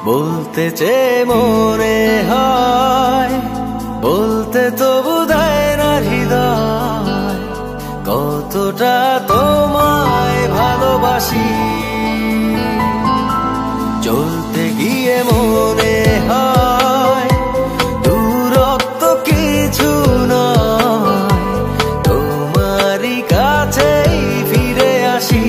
বলতে চেয়ে মনে হয়, বলতে তবু দেয় না হৃদয়, কতটা তোমায় ভালোবাসি। চলতে গিয়ে মনে হয় দূরত্ব কিছু নয়, তোমারই কাছেই ফিরে আসি।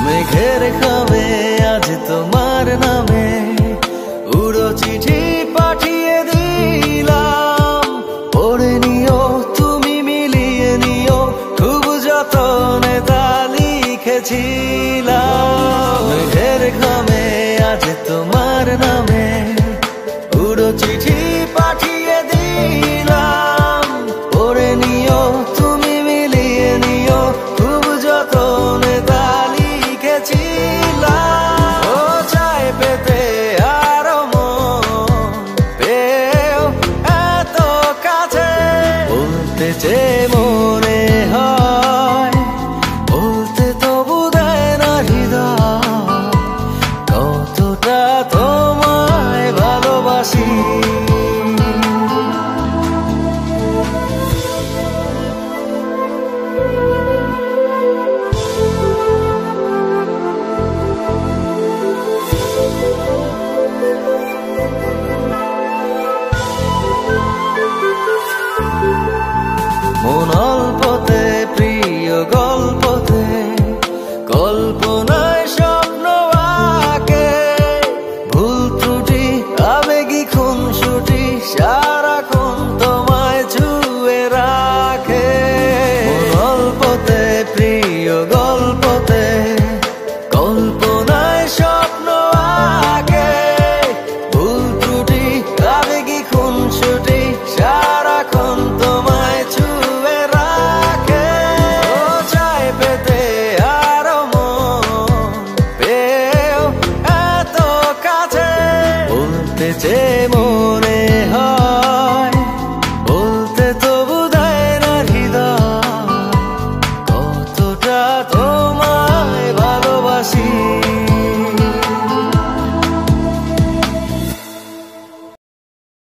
মেঘের খামে আজ তোমার নামে উড়ো চিঠি পাঠিয়ে দিলাম, পড়ে নিও তুমি মিলিয়ে নিও, খুব যতনে তা লিখেছিলাম।